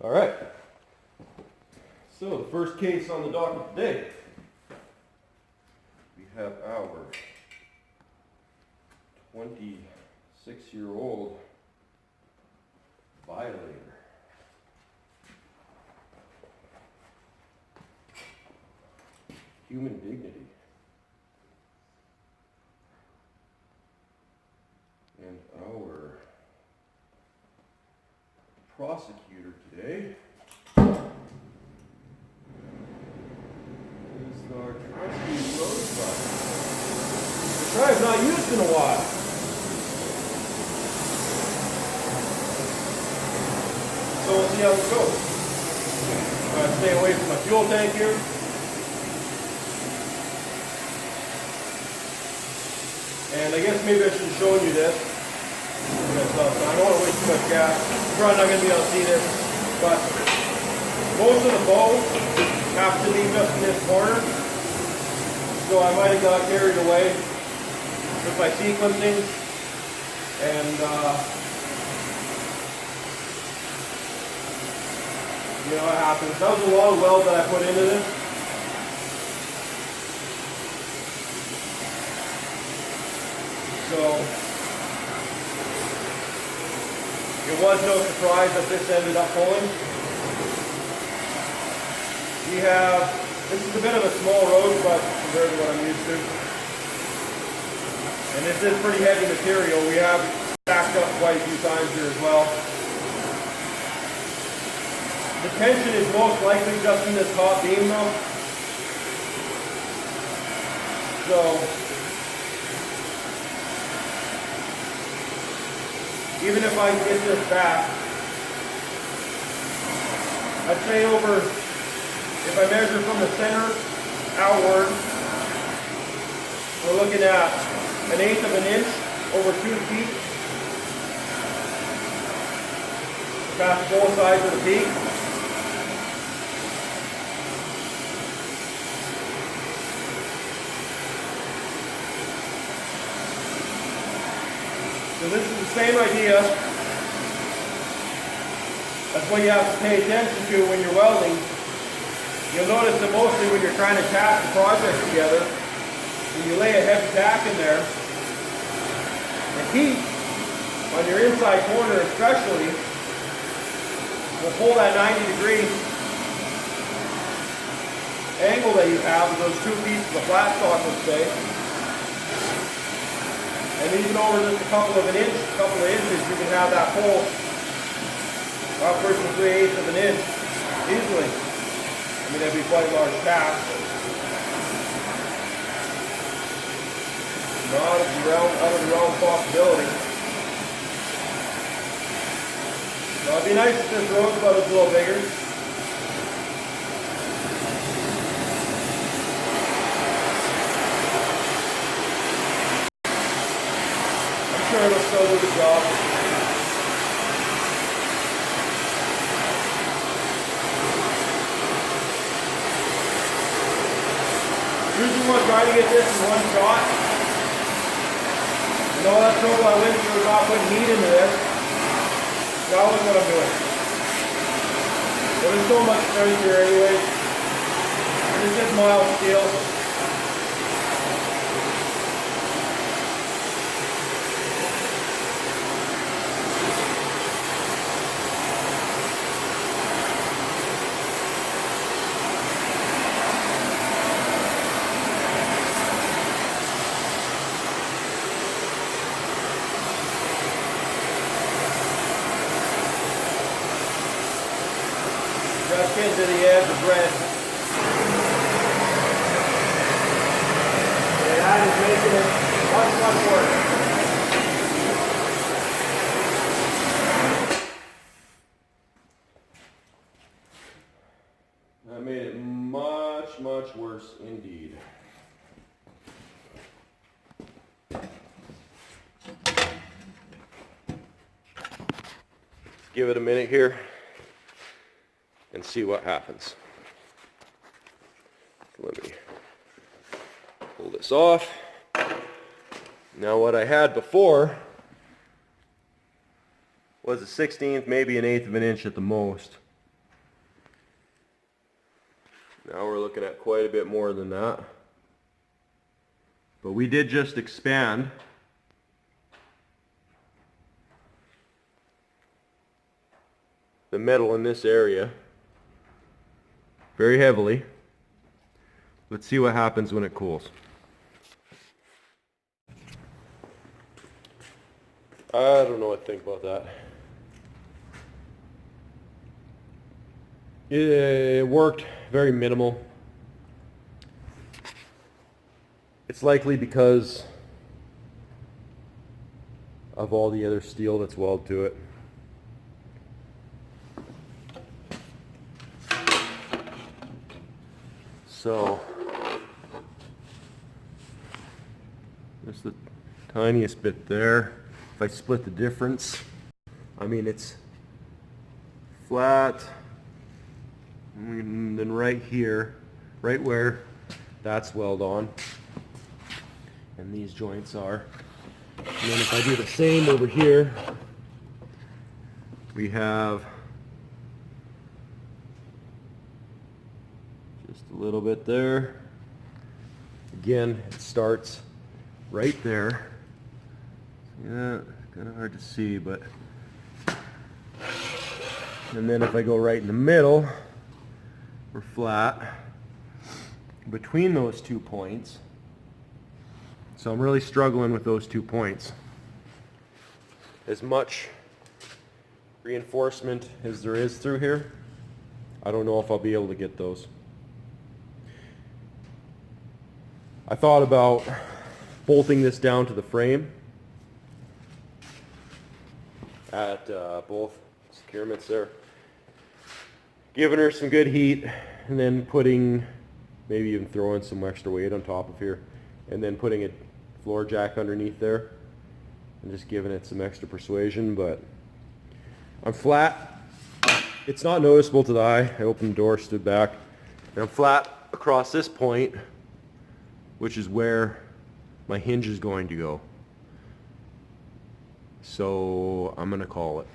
All right. So the first case on the docket today, we have our 26-year-old violator. Human dignity. And our prosecutor today is our trusty Rosebud. The tribe's not used in a while. So we'll see how it goes. Stay away from my fuel tank here. And I guess maybe I should have shown you this. I don't want to waste too much gas. You're probably not going to be able to see this. But most of the bow have to be just in this corner. So I might have got carried away with my sequencing. And you know what happens. That was a long weld that I put into this. So it was no surprise that this ended up pulling. This is a bit of a small rosebud compared to what I'm used to. And this is pretty heavy material. We have stacked up quite a few times here as well. The tension is most likely just in this top beam though. So even if I get this back, I'd say if I measure from the center outward, we're looking at 1/8 of an inch over 2 feet past both sides of the peak. So this is the same idea. That's what you have to pay attention to when you're welding. You'll notice that mostly when you're trying to tack the project together, when you lay a heavy tack in there, the heat on your inside corner especially will pull that 90-degree angle that you have with those 2 pieces of flat stock, let's say. And even over just a couple of inches, you can have that pull upwards of 3/8 of an inch easily. I mean, that'd be quite a large task. Not out of the realm of possibility. So it'd be nice if this rosebud was a little bigger. Sure, it'll still do the job. Usually we're trying to get this in one shot. You know, that's trouble I went through not putting heat into this. Now look what I'm doing. There's so much strength here anyway. This is mild steel. Just into the edge of red. And that is making it much worse. That made it much worse indeed. Let's give it a minute here and see what happens. Let me pull this off. Now what I had before was a 1/16, maybe an 1/8 of an inch at the most. Now we're looking at quite a bit more than that. But we did just expand the metal in this area very heavily. Let's see what happens when it cools. I don't know what to think about that. It worked, very minimal. It's likely because of all the other steel that's welded to it. So, just the tiniest bit there. If I split the difference, I mean it's flat, and then right here, right where that's weld on, and these joints are. And then if I do the same over here, we have just a little bit there. Again, it starts right there. Yeah, it's kind of hard to see, but and then if I go right in the middle, we're flat between those 2 points. So I'm really struggling with those 2 points. As much reinforcement as there is through here, I don't know if I'll be able to get those. I thought about bolting this down to the frame at both securements there, giving her some good heat, and then putting, maybe even throwing some extra weight on top of here, and then putting a floor jack underneath there and just giving it some extra persuasion. But I'm flat. It's not noticeable to the eye. I opened the door, stood back, and I'm flat across this point, which is where my hinge is going to go. So I'm going to call it.